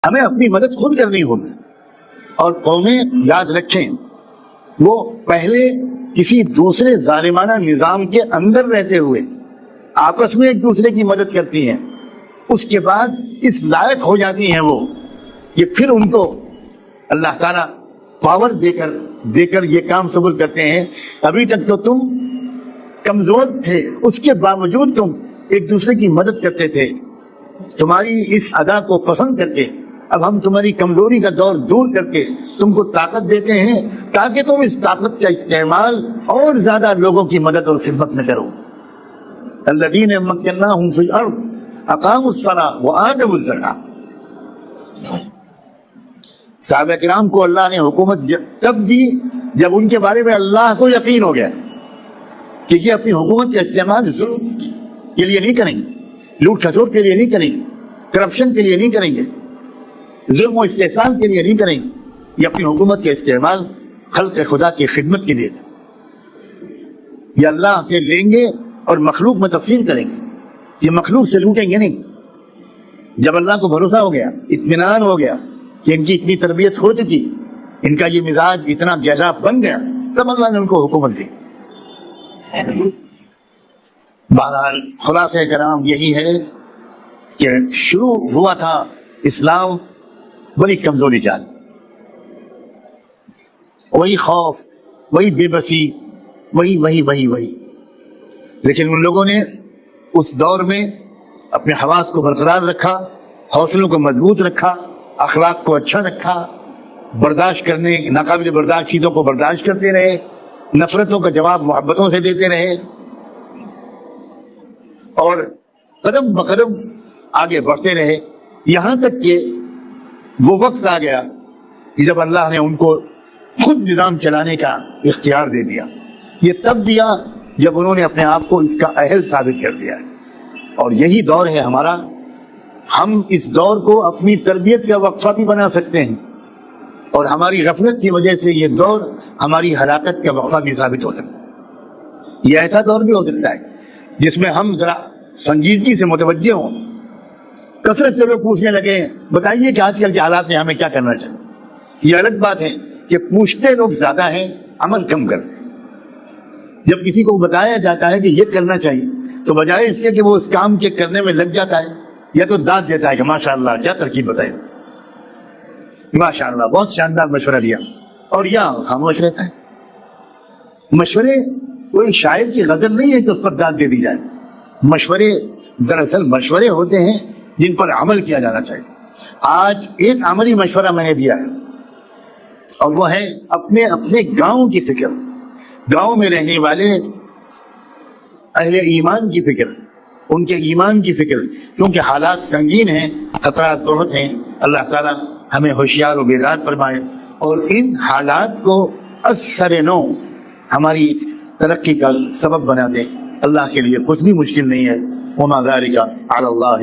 ہمیں اپنی مدد خود کرنی ہوگی. اور قومیں یاد رکھیں وہ پہلے کسی دوسرے ظالمانہ نظام کے اندر رہتے ہوئے آپس میں ایک دوسرے کی مدد کرتی ہیں، اس کے بعد اس لائق ہو جاتی ہیں وہ کہ پھر ان کو اللہ تعالیٰ پاور دے کر یہ کام قبول کرتے ہیں. ابھی تک تو تم کمزور تھے، اس کے باوجود تم ایک دوسرے کی مدد کرتے تھے. تمہاری اس ادا کو پسند کر کے اب ہم تمہاری کمزوری کا دور دور کر کے تم کو طاقت دیتے ہیں تاکہ تم اس طاقت کا استعمال اور زیادہ لوگوں کی مدد اور خدمت میں کرو. الذین مکناہم فی الارض اقاموا الصلاۃ وآتوا الزکاۃ. صحابہ کرام کو اللہ نے حکومت تب دی جب ان کے بارے میں اللہ کو یقین ہو گیا کہ یہ اپنی حکومت کا استعمال ظلم کے لیے نہیں کریں گے، لوٹ کھسوٹ کے لیے نہیں کریں گے، کرپشن کے لیے نہیں کریں گے، ظلم و استحصال کے لیے نہیں کریں گے. یہ اپنی حکومت کا استعمال خلق خدا کی خدمت کے لیے تھا. یہ اللہ سے لیں گے اور مخلوق میں تفصیل کریں گے، یہ مخلوق سے لوٹیں گے نہیں. جب اللہ کو بھروسہ ہو گیا، اطمینان ہو گیا کہ ان کی اتنی تربیت ہو چکی، ان کا یہ مزاج اتنا گہرا بن گیا، تب اللہ نے ان کو حکومت دی. بہرحال خلاصہ کرام یہی ہے کہ شروع ہوا تھا اسلام بڑی کمزوری جان، وہی خوف، وہی بے بسی، وہی. لیکن ان لوگوں نے اس دور میں اپنے حواس کو برقرار رکھا، حوصلوں کو مضبوط رکھا، اخلاق کو اچھا رکھا، برداشت کرنے ناقابل برداشت چیزوں کو برداشت کرتے رہے، نفرتوں کا جواب محبتوں سے دیتے رہے، اور قدم بقدم آگے بڑھتے رہے، یہاں تک کہ وہ وقت آ گیا کہ جب اللہ نے ان کو خود نظام چلانے کا اختیار دے دیا. یہ تب دیا جب انہوں نے اپنے آپ کو اس کا اہل ثابت کر دیا. اور یہی دور ہے ہمارا. ہم اس دور کو اپنی تربیت کا وقفہ بھی بنا سکتے ہیں، اور ہماری غفلت کی وجہ سے یہ دور ہماری ہلاکت کا وقفہ بھی ثابت ہو سکتا ہے. یہ ایسا دور بھی ہو سکتا ہے جس میں ہم ذرا سنجیدگی سے متوجہ ہوں. کثرت سے لوگ پوچھنے لگے بتائیے کہ آج کل کے حالات میں ہمیں کیا کرنا چاہیے. یہ الگ بات ہے کہ پوچھتے لوگ زیادہ ہیں، عمل کم کرتے ہیں. جب کسی کو بتایا جاتا ہے کہ یہ کرنا چاہیے تو بجائے اس کے کہ وہ اس کام کے کرنے میں لگ جاتا ہے یا تو داد دیتا ہے کہ ماشاءاللہ کیا ترکیب بتائی، ماشاءاللہ بہت شاندار مشورہ دیا، اور یا خاموش رہتا ہے. مشورے کوئی شاعر کی غزل نہیں ہے کہ اس پر داد دے دی جائے. مشورے دراصل مشورے ہوتے ہیں جن پر عمل کیا جانا چاہیے. آج ایک عملی مشورہ میں نے دیا ہے، اور وہ ہے اپنے گاؤں کی فکر، گاؤں میں رہنے والے اہل ایمان کی فکر، ان کے ایمان کی فکر، کیونکہ حالات سنگین ہیں، خطرات بہت ہیں. اللہ تعالیٰ ہمیں ہوشیار و بیدار فرمائے اور ان حالات کو اثر نو ہماری ترقی کا سبب بنا دے. اللہ کے لیے کچھ بھی مشکل نہیں ہے. وما ذلک علی اللہ